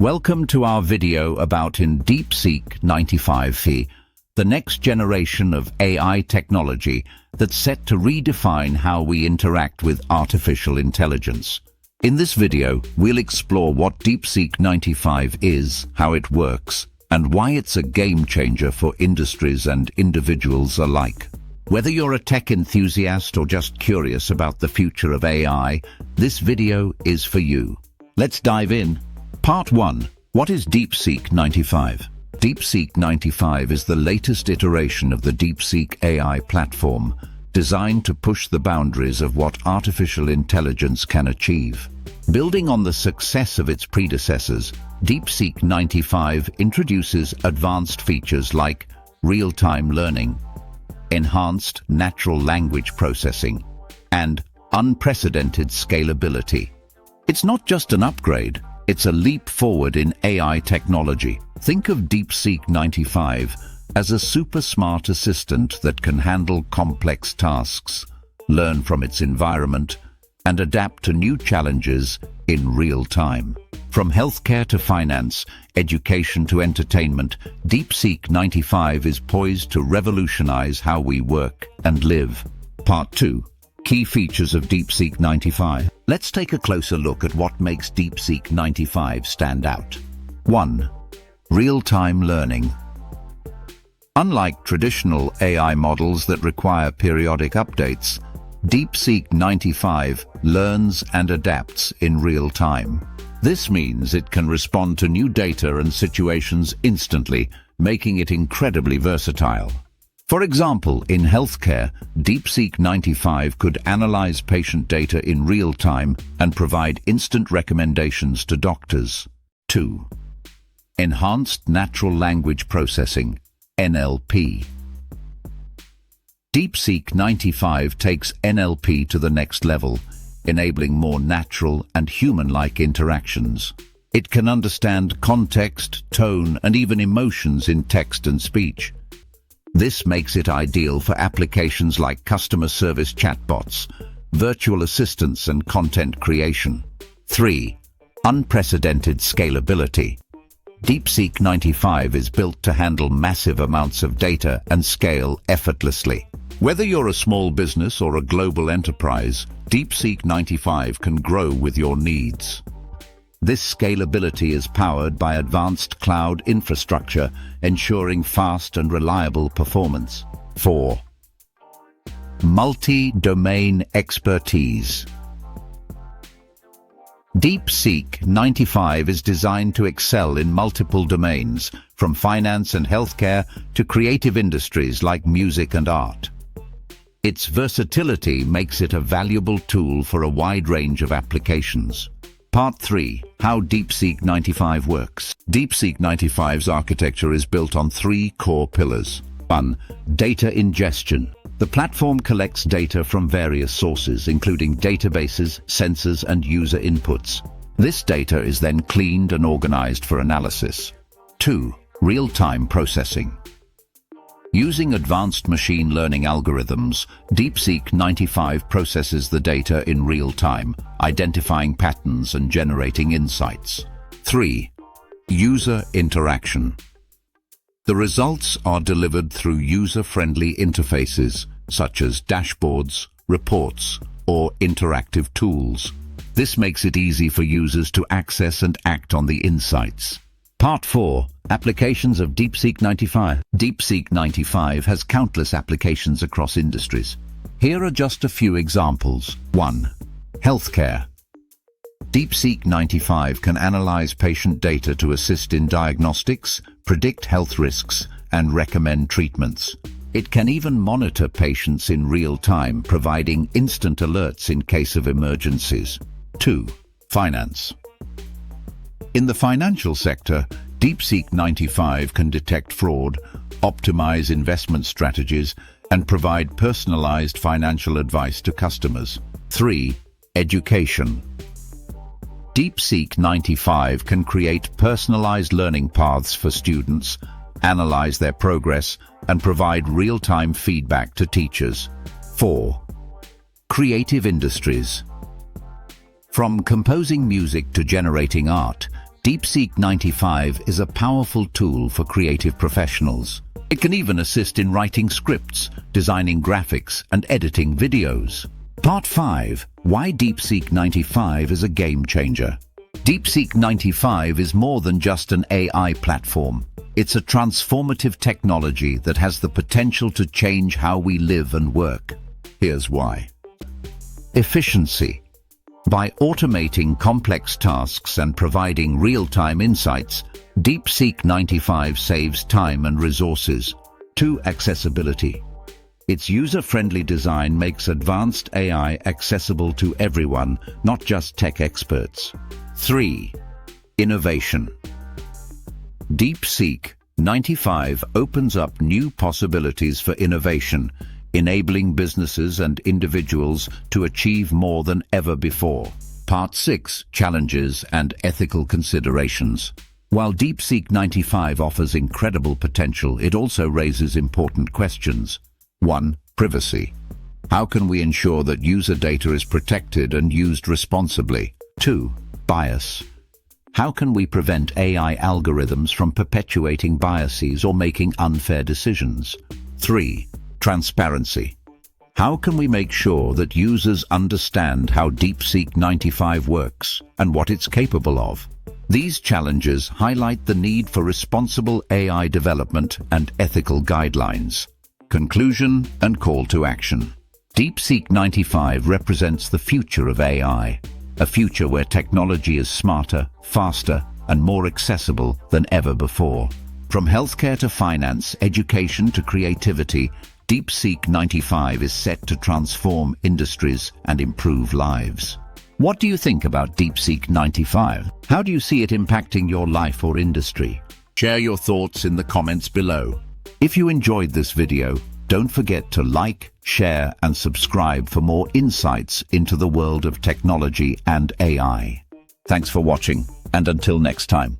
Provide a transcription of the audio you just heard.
Welcome to our video about in DeepSeek 95, the next generation of AI technology that's set to redefine how we interact with artificial intelligence. In this video, we'll explore what DeepSeek 95 is, how it works, and why it's a game changer for industries and individuals alike. Whether you're a tech enthusiast or just curious about the future of AI, this video is for you. Let's dive in. Part 1. What is DeepSeek 95? DeepSeek 95 is the latest iteration of the DeepSeek AI platform, designed to push the boundaries of what artificial intelligence can achieve. Building on the success of its predecessors, DeepSeek 95 introduces advanced features like real-time learning, enhanced natural language processing, and unprecedented scalability. It's not just an upgrade, it's a leap forward in AI technology. Think of DeepSeek 95 as a super smart assistant that can handle complex tasks, learn from its environment, and adapt to new challenges in real time. From healthcare to finance, education to entertainment, DeepSeek 95 is poised to revolutionize how we work and live. Part 2. Key features of DeepSeek 95. Let's take a closer look at what makes DeepSeek 95 stand out. 1. Real-time learning. Unlike traditional AI models that require periodic updates, DeepSeek 95 learns and adapts in real time. This means it can respond to new data and situations instantly, making it incredibly versatile. For example, in healthcare, DeepSeek 95 could analyze patient data in real time and provide instant recommendations to doctors. 2. Enhanced natural language processing, NLP. DeepSeek 95 takes NLP to the next level, enabling more natural and human-like interactions. It can understand context, tone, and even emotions in text and speech. This makes it ideal for applications like customer service chatbots, virtual assistants, and content creation. 3. Unprecedented scalability. DeepSeek 95 is built to handle massive amounts of data and scale effortlessly. Whether you're a small business or a global enterprise, DeepSeek 95 can grow with your needs. This scalability is powered by advanced cloud infrastructure, ensuring fast and reliable performance. 4. Multi-domain expertise. DeepSeek 95 is designed to excel in multiple domains, from finance and healthcare to creative industries like music and art. Its versatility makes it a valuable tool for a wide range of applications. Part 3. How DeepSeek 95 works. DeepSeek 95's architecture is built on 3 core pillars. 1. Data ingestion. The platform collects data from various sources, including databases, sensors, and user inputs. This data is then cleaned and organized for analysis. 2. Real-time processing. Using advanced machine learning algorithms, DeepSeek 95 processes the data in real time, identifying patterns and generating insights. 3. User interaction. The results are delivered through user-friendly interfaces, such as dashboards, reports, or interactive tools. This makes it easy for users to access and act on the insights. Part 4. Applications of DeepSeek 95. DeepSeek 95 has countless applications across industries. Here are just a few examples. 1. Healthcare. DeepSeek 95 can analyze patient data to assist in diagnostics, predict health risks, and recommend treatments. It can even monitor patients in real time, providing instant alerts in case of emergencies. 2. Finance. In the financial sector, DeepSeek 95 can detect fraud, optimize investment strategies, and provide personalized financial advice to customers. 3. Education. DeepSeek 95 can create personalized learning paths for students, analyze their progress, and provide real-time feedback to teachers. 4. Creative industries. From composing music to generating art, DeepSeek 95 is a powerful tool for creative professionals. It can even assist in writing scripts, designing graphics, and editing videos. Part 5. Why DeepSeek 95 is a game changer. DeepSeek 95 is more than just an AI platform. It's a transformative technology that has the potential to change how we live and work. Here's why. Efficiency. By automating complex tasks and providing real-time insights, DeepSeek 95 saves time and resources. 2. Accessibility. Its user-friendly design makes advanced AI accessible to everyone, not just tech experts. 3. Innovation. DeepSeek 95 opens up new possibilities for innovation, enabling businesses and individuals to achieve more than ever before. Part 6. Challenges and ethical considerations. While DeepSeek 95 offers incredible potential, it also raises important questions. 1. Privacy. How can we ensure that user data is protected and used responsibly? 2. Bias. How can we prevent AI algorithms from perpetuating biases or making unfair decisions? 3. Transparency. How can we make sure that users understand how DeepSeek 95 works and what it's capable of? These challenges highlight the need for responsible AI development and ethical guidelines. Conclusion and call to action. DeepSeek 95 represents the future of AI, a future where technology is smarter, faster, and more accessible than ever before. From healthcare to finance, education to creativity, DeepSeek 95 is set to transform industries and improve lives. What do you think about DeepSeek 95? How do you see it impacting your life or industry? Share your thoughts in the comments below. If you enjoyed this video, don't forget to like, share, and subscribe for more insights into the world of technology and AI. Thanks for watching, and until next time.